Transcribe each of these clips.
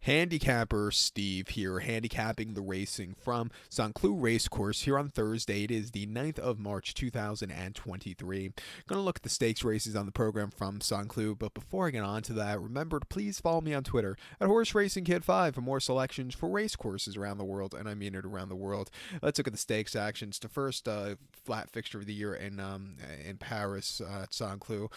Handicapper Steve here, handicapping the racing from Saint-Cloud Racecourse here on Thursday. It is the 9th of March 2023. Going to look at the stakes races on the program from Saint-Cloud, but before I get on to that, remember to please follow me on Twitter at Horse Racing Kid 5 for more selections for race courses around the world, and I mean it around the world. Let's look at the stakes actions. The first flat fixture of the year in Paris at Saint-Cloud.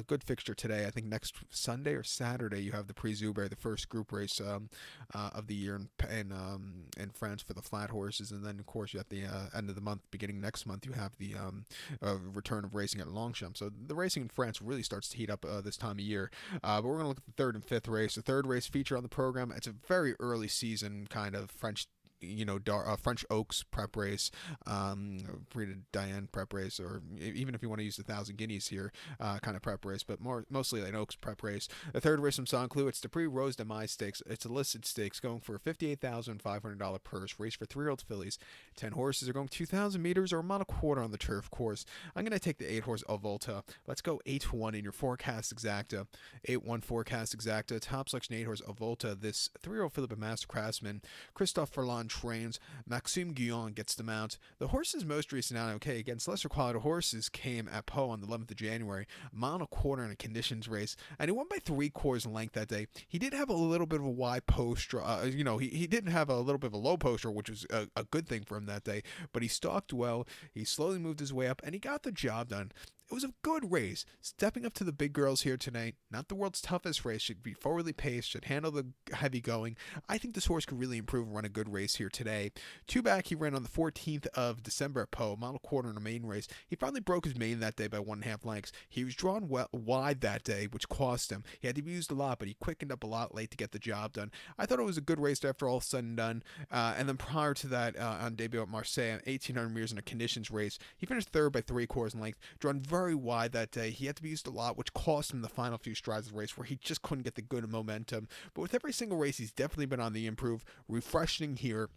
Good fixture today. I think next Sunday or Saturday you have the Prix Zuber, the first group race of the year in France for the flat horses, and then of course you have the end of the month, beginning next month, you have the return of racing at Longchamp. So the racing in France really starts to heat up this time of year. But we're going to look at the third and fifth race. The third race feature on the program. It's a very early season kind of French French Oaks prep race, Prix de Diane prep race, or even if you want to use the Thousand Guineas here, kind of prep race, but mostly an Oaks prep race. The third race from Saint-Cloud, it's the Prix Rose de MAI stakes. It's a listed stakes going for a $58,500 purse, race for 3-year-old fillies. 10 horses are going 2,000 meters or a mile and a quarter on the turf course. I'm going to take the 8 horse Avolta. Let's go 8-1 in your forecast exacta. 8-1 forecast exacta. Top selection 8 horse Avolta. This 3-year-old Philip Master Craftsman. Christophe Furlan trains. Maxime Guyon gets the mount. The horse's most recent out against lesser quality horses came at Pau on the 11th of January, a mile and a quarter in a conditions race, and he won by 3/4 length that day. He did have a little bit of a wide poster, he didn't have a little bit of a low poster, which was a good thing for him that day, but he stalked well, he slowly moved his way up, and he got the job done. It was a good race. Stepping up to the big girls here tonight. Not the world's toughest race. Should be forwardly paced. Should handle the heavy going. I think this horse could really improve and run a good race here today. Two back, he ran on the 14th of December at Pau, mile and a quarter in a main race. He finally broke his main that day by 1.5 lengths. He was drawn wide that day, which cost him. He had to be used a lot, but he quickened up a lot late to get the job done. I thought it was a good race after all said and done. And then prior to that, on debut at Marseille, 1,800 meters in a conditions race, he finished third by 3/4 length, drawn very wide that day. He had to be used a lot, which cost him the final few strides of the race where he just couldn't get the good momentum. But with every single race, he's definitely been on the improve. Refreshing here.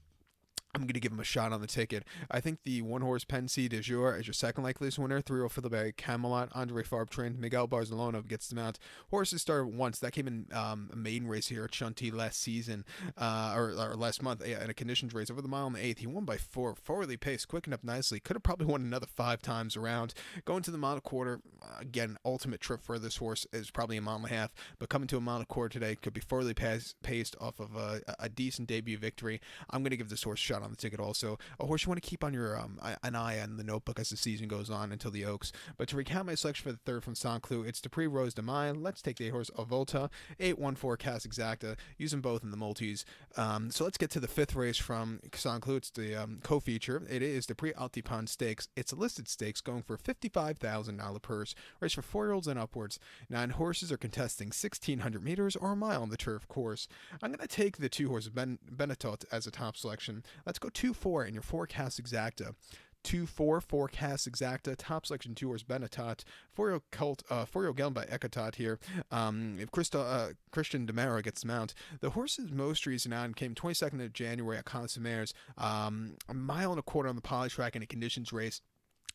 I'm going to give him a shot on the ticket. I think the 1-horse Pensy de Jour is your second likeliest winner. 3-year-old Philibert Camelot. Andre Fabre trained. Miguel Barcelona gets the mount. Horses started once. That came in a maiden race here at Chantilly last season, or last month, in a conditions race over the mile and the 8th. He won by 4. Forwardly paced, quickened up nicely. Could have probably won another 5 times around. Going to the mile and a quarter, again, ultimate trip for this horse is probably a mile and a half, but coming to a mile and a quarter today could be forwardly paced off of a decent debut victory. I'm going to give this horse a shot on the ticket also. A horse you want to keep on your an eye on the notebook as the season goes on until the Oaks. But to recount my selection for the third from Saint-Cloud, it's the Prix Rose de MAI. Let's take the 8 horse Avolta. 8-1 forecast exacta. Use them both in the multis. So let's get to the fifth race from Saint-Cloud. It's the co-feature. It is the Prix ALTIPAN Stakes. It's a listed stakes going for a $55,000 purse. Race for 4-year-olds and upwards. 9 horses are contesting 1,600 meters or a mile on the turf course. I'm going to take the 2 horse Benetot as a top selection. Let's go 2-4 in your forecast exacta. 2-4 forecast exacta. Top selection 2 horse Benetot. 4-year-old Geln by Ekatot here. If Christian Demera gets mount, the horse's most recent out came 22nd of January at Consumers. A mile and a quarter on the poly track in a conditions race.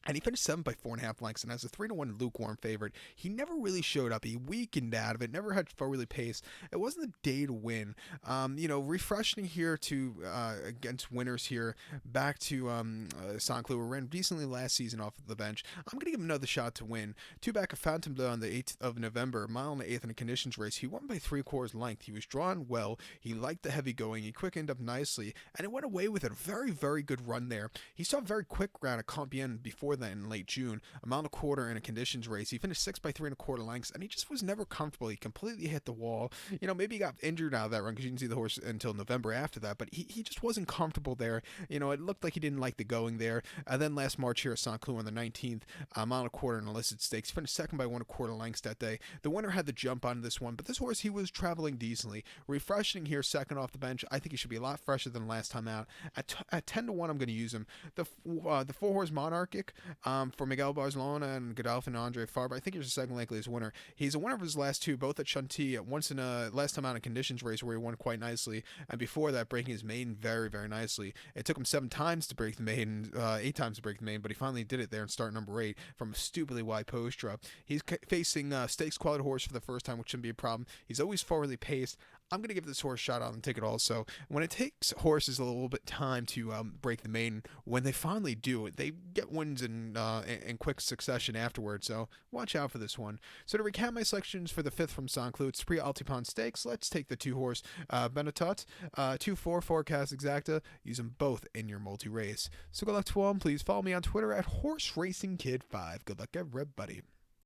And he finished 7 by 4.5 lengths, and as a 3-1 lukewarm favorite, he never really showed up. He weakened out of it, never had forwardly pace. It wasn't a day to win. Refreshing here to against winners here. Back to Saint-Cloud, who ran decently last season off of the bench. I'm going to give him another shot to win. 2 back of Phantom Bleu on the 8th of November, mile and the 8th in a conditions race. He won by 3/4 length. He was drawn well. He liked the heavy going. He quickened up nicely, and it went away with it. A very, very good run there. He saw a very quick round at Compiègne before that in late June, a mile and a quarter in a conditions race. He finished 6 by 3.25 lengths, and he just was never comfortable. He completely hit the wall. Maybe he got injured out of that run because you didn't see the horse until November after that, but he just wasn't comfortable there. It looked like he didn't like the going there. Then last March here at Saint-Cloud on the 19th, a mile and a quarter in a listed stakes. He finished second by 1.25 lengths that day. The winner had the jump on this one, but this horse, he was traveling decently. Refreshing here, second off the bench. I think he should be a lot fresher than last time out. At 10-1, I'm going to use him. The 4 horse Monarchic, for Miguel Barcelona and Godolphin Andre Fabre. I think he's the second likeliest winner. He's a winner of his last 2, both at Chantilly, once in a last time out in conditions race where he won quite nicely, and before that breaking his maiden very, very nicely. It took him 7 times to break the maiden, 8 times to break the maiden, but he finally did it there in start number 8 from a stupidly wide post drop. He's facing stakes quality horse for the first time, which shouldn't be a problem. He's always forwardly paced. I'm going to give this horse a shot on the ticket also. When it takes horses a little bit time to break the main, when they finally do, they get wins in quick succession afterwards. So watch out for this one. So to recap my selections for the fifth from St. Cloud, it's pre-ALTIPAN stakes. Let's take the two horse Benatot, 2-4 forecast exacta. Use them both in your multi-race. So good luck to all. Please follow me on Twitter at HorseRacingKid5. Good luck, everybody.